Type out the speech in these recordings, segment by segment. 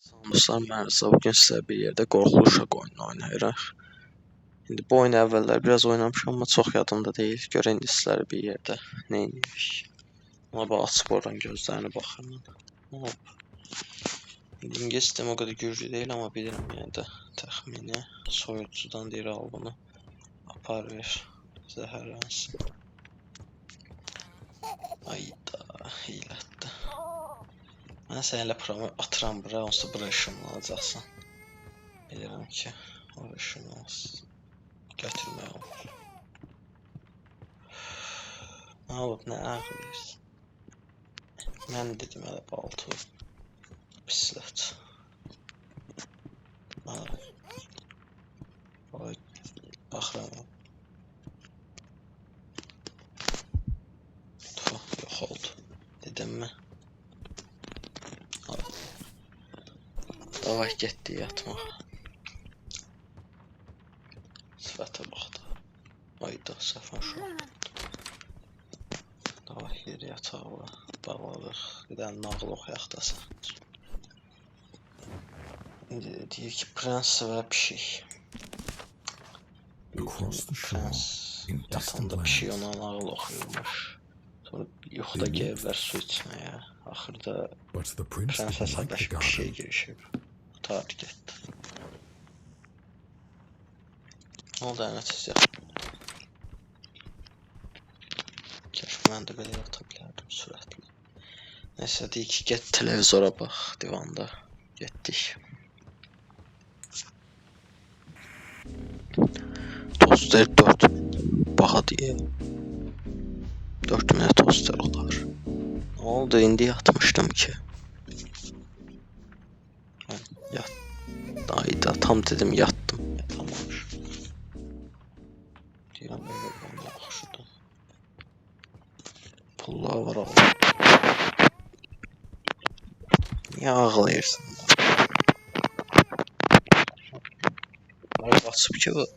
Dostlar, merhaba. Bugün sizə bir yerdə qorxulu uşaq oyunu oynayırıq. İndi bu oyunu əvvəllər biraz oynamışam, amma çox yadımda deyil. Görə indi sizlərə bir yerdə nə edirik. Ona bax, açıb oradan gözlərini baxıram. Hop. İndi İngilis sistemi o qədər güclü deyil, amma bilirəm yəni də təxmini. Soyucudan deyir, al bunu. Apar ver. Zəhərlənsin. Ayda, hilətdə. Mən sənə promu atıram bura, onsuz bura ışınlanacaqsan. Bilirəm ki, oraya ışınlansın. Götürmək olur. Nə olub, nə ağlayırsan? Mən dedim hələ baltu. Pislət. Ay, baxıram. Tuh, yox oldu. Dedim mi? Davay getdi yatmaq. Sifətə baxdı. Ayda, səfən uşaq. Davay yeri yatağı bağladıq. Bir dənə nağıl oxuyaq da sən. İndi deyir ki, prens və pişik. Prens yatanda pişik ona nağıl oxuyurmuş. Sonra yuxuda gəlirlər su içməyə. Axırda prens əsəbləşib pişiyə girişib. Tarih getdi. Ne oldu nəticə? Keşke mən də belə yata bilərdim sürətli. Neyse, deyik ki, get televizora bax divanda. Getdik. Toster 4 baxa deyə 4 mənə toster olar. Ne oldu, indi yatmışdım ki. Yat. Ayda, tam dedim yattım. Yatamamış. Deyirəm belə bana yaxşıdır. Pullar var ağlı. Niye ağlayırsan? Ay, qaçıb ki bu.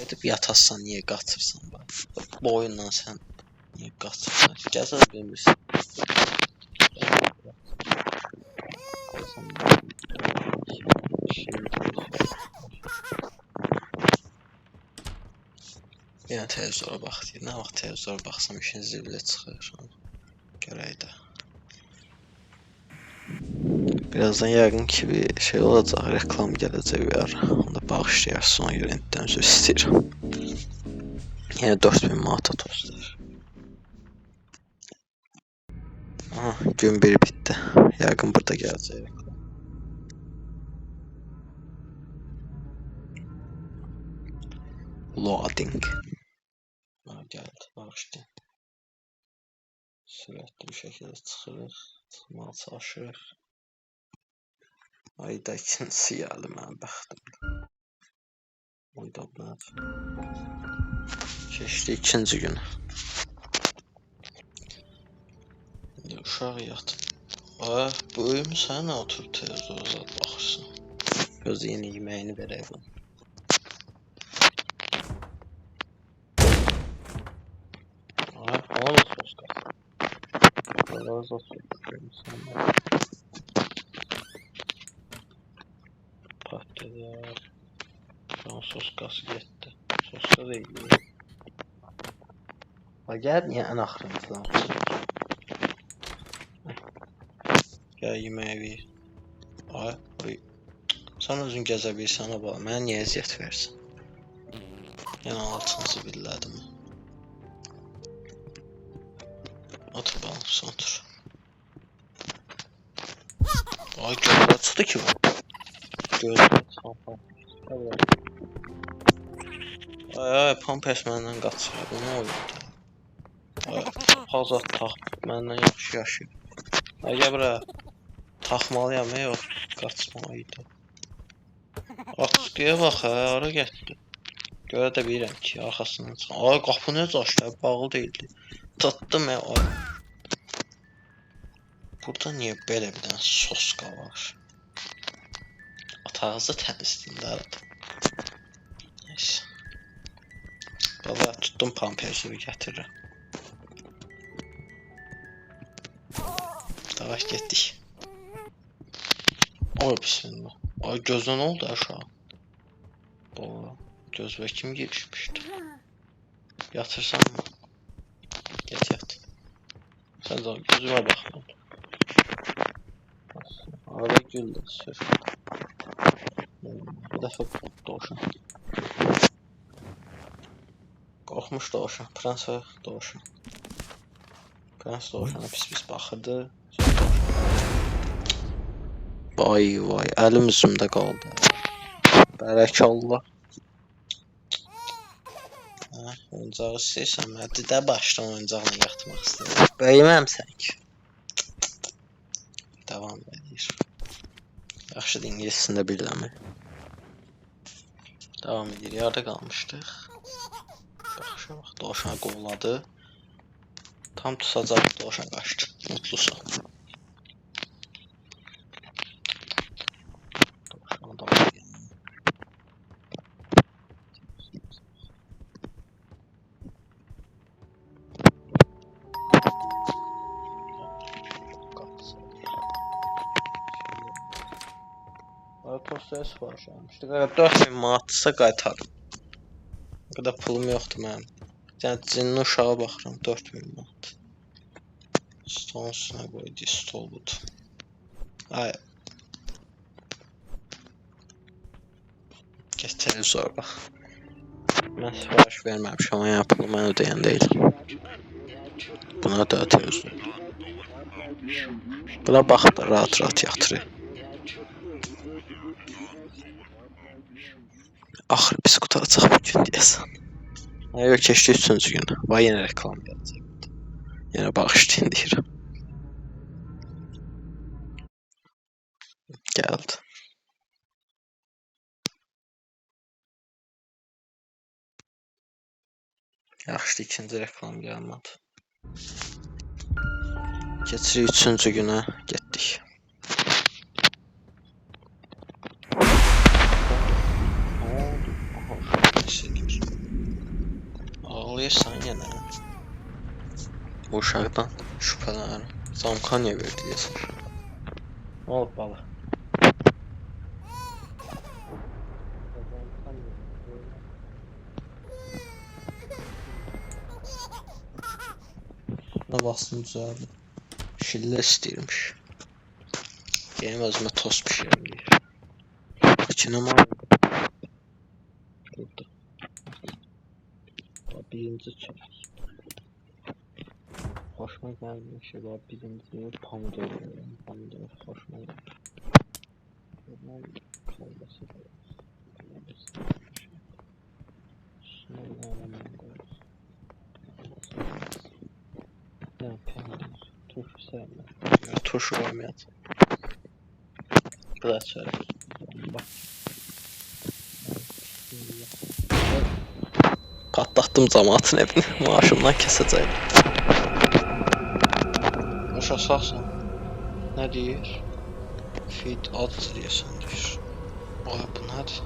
Edib yatassan niye qaçırsan? Boyunla sən niye qaçırsan? Gəzər bilmirsən. Yəni televizora bax deyir. Nə vaxt televizora baxsam işin zibilə çıxır. Görək də. Birazdan yəqin ki bir şey olacaq, reklam gələcək bir ara. Onda bağışlayarsın, ona görə indidən üzr istəyirəm. Yəni 4000 manata toster. Aha, gün bir bitdi. Yəqin burada gələcək reklam. Loading. Gəldi, bağışlayın. Sürətli bir şəkildə çıxırıq. Çıxmağa çalışırıq. Ayda ikincisi gəldi mənim bəxtimdə. Ayda nədir? Keçdi ikinci günü. İndi uşaq yatıb. Ay, böyümüsən, oturub televizora zad baxırsan. Gözü yeni yeməyini verək bunu. Ay, ona da sos qat. Ona da sos qat. Patlılar. Şu an sos qası getdi. Sos da deyil. Ay, gəl, niyə ən axırıncıdan? Gəl, yeməyə ver. Ay, sən özün gəzə bilsən, mənə niyə əziyyət versin? Yəni altıncı billədim. Otur balam, sən otur. Ay, gözlər çıxdı ki bu. Gözlər çıxdı. Ay, pampers məndən qaçır. Bu nə oyundur? Ay, hazat tax, məndən yaxşı yaşayıb. Ay, gəl bura. Taxmalıyam, yox, qaçmalıydı. Askıya bax, ara getdi. Görə də bilirəm ki, arxasından çıxan. Ay, qapı necə açdı, bağlı deyildi. Tutdum, ay. Burada niyə belə bir dənə soska var? Otağınızı təmizləyin də. Neyse. Qala tutdum pampersini gətirirəm. Davaş getdik. Oy bismillah. Ay gözünə nə oldu aşağı? Baba, gözünə kim girişmişdi? Yatırsan mı? Get yat. Sen de gözüme bakma. Arada gül de sür. Bir defa doğuşan. Korkmuş doğuşan. Prens ve doğuşan. Prens doğuşana pis baxırdı. Vay vay, əlim üzümdə qaldı. Bərək Allah. Oyuncağı istəyirsən, mən də başdan oyuncaqla yatmaq istəyirəm. Böyüməmsən ki. Davam edir. Yaxşıdır, ingilisini də bilirəm. Davam edir, yarıda qalmışdıq. Yaxşı bax, doğuşanı qovladı. Tam tutacaq, doğuşan qaçdı. Mutlusan. Doğuşanı da var. Postaya sipariş almışdıq. 4000 manatsa qaytarım. O qədər pulum yoxdur mənim. Yəni cinli uşağa baxıram, 4000 manat. Stolun üstünə qoydu, stol budur. Ay. Gəl televizora bax. Mən sipariş verməmişəm, amma yəni pulu mən ödəyən deyil. Buna da televizor. Buna baxıb da rahat-rahat yatırır. Axır pis qutaracaq bugün deyəsən. Yox, keçdi 3-cü gün. Vay, yenə reklam gələcək. Yenə bağışlayın deyirəm. Gəldi. Yaxşı, ikinci reklam gəlmədi. Keçirik 3-cü günə, getdik. Ağlayırsan yenə. Bu uşaqdan şübhələnirəm. Zamka niyə verdi deyəsən? Nə olub bala? Nə basını düzəldi. Şillə istəyirmiş. Benim özümə tost pişirim deyir. İçinə mal. Burada. Birinci çörək. Xoşuma gəlmir şey var. Birinci pomidor. Pomidor xoşuma gəlir. Bundan kalması da var. Şundan alamam qoyur. Yəni pomidor. Turşu sevməm. Turşu qoymayacaq. Biraz çörək. Bax. Patlattım cəmaatın evini. Maaşımdan kəsəcək. Uşaqsan. Nə deyir? Feed ads deyəsən deyir. Ay, bu nədir?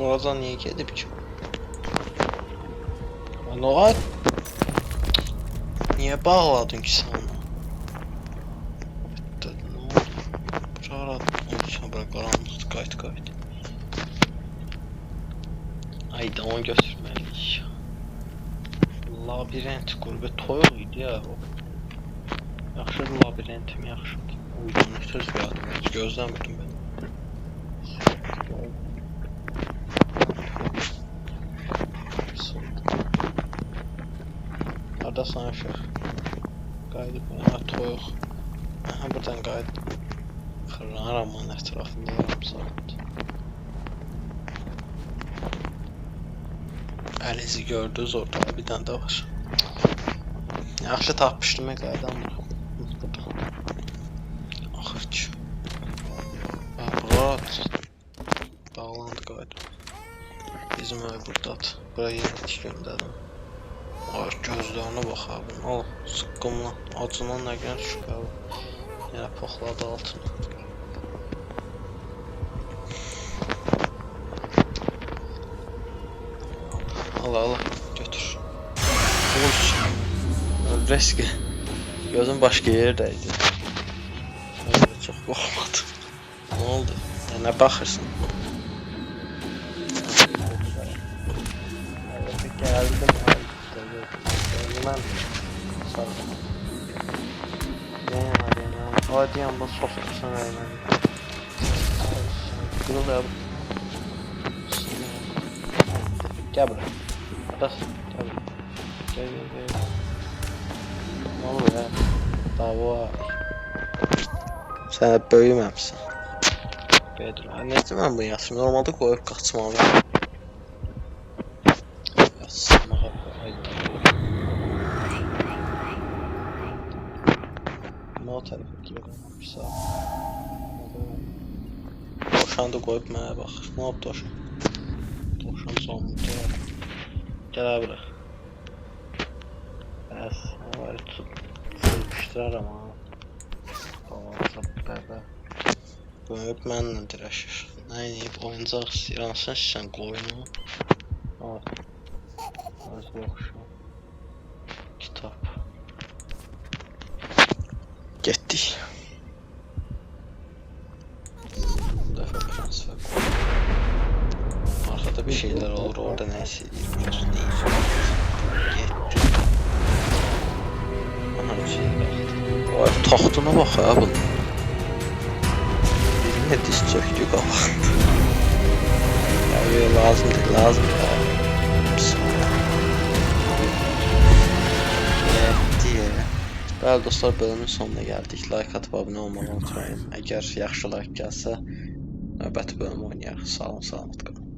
Oradan niyə gedib ki? Ay, niyə bağladın ki sən onu? Bitdi, nə oldu? Bura aradım. Sonra qaranlıqdır, qayıt. Ay, da onu götürməliyik. Labirent qurbe toyuq idi ya o. Yaxşıdır, labirentim yaxşıdır. Uyğunluq söz gəldim, heç gözləmirdim mən. Haradasan aşıq? Qayıdıb, toyuq. Buradan qayıdıb. Xırlanıram onun ətrafında yarım saat. Əlizi gördünüz orada, bir dənə də var. Yaxşı tapmışdım, qayıdamıram. Axır ki. Rahat. Bağlandı qayıdım. Bizim ev buradadır. Buraya yenilik göndərdim. Ay, gözlərinə bax abi. Al, sıqqımla. Acından nə gələn düşük abi. Yenə poxladı altını. Al, götür. götür. Uç. Riski. Gözüm başqa yerdəydi. Çox qorxmadım. Nə oldu? Nə baxırsan? Gəldim. Mən sağ ol. Hadi bu sofrasına vermem. Kırıl ya. Gel buraya. Bas. Gel buraya. Gel. Ne oluyor ya? Dava var. Sen hep böyüməmsən. Bedir. Necə mən bunu yazım? Normalde qoyub qaçmalıyım. Yazsamağa o tərəfə gedirəm. Sağ ol. Doşanı da qoyub mənə bax. Nə olub doşan? Doşan sonunda. Gəl bura. Bəs, var sürpüşdürərəm ha. Balaca bəbə. Qoyub mənlə dirəşir. Nə edib oyuncaq istəyir, hansın sən qoyunu? Az yoxşu. Kitap. Getdik. Bu dəfə transfer qoyum. Arkada bir şeyler olur, orada neyse getdik. Aha bir şey qaldı. Vay taxtına bax ya bunun. Birinə diz çöktü qabaqda. Ya lazım değil, lazım ya. Bəli dostlar, bölümün sonuna gəldik. Like atıb abunə olmağı unutmayın. Əgər yaxşı like gəlsə, növbəti bölüm oynayaq. Sağ olun, salamat qalın.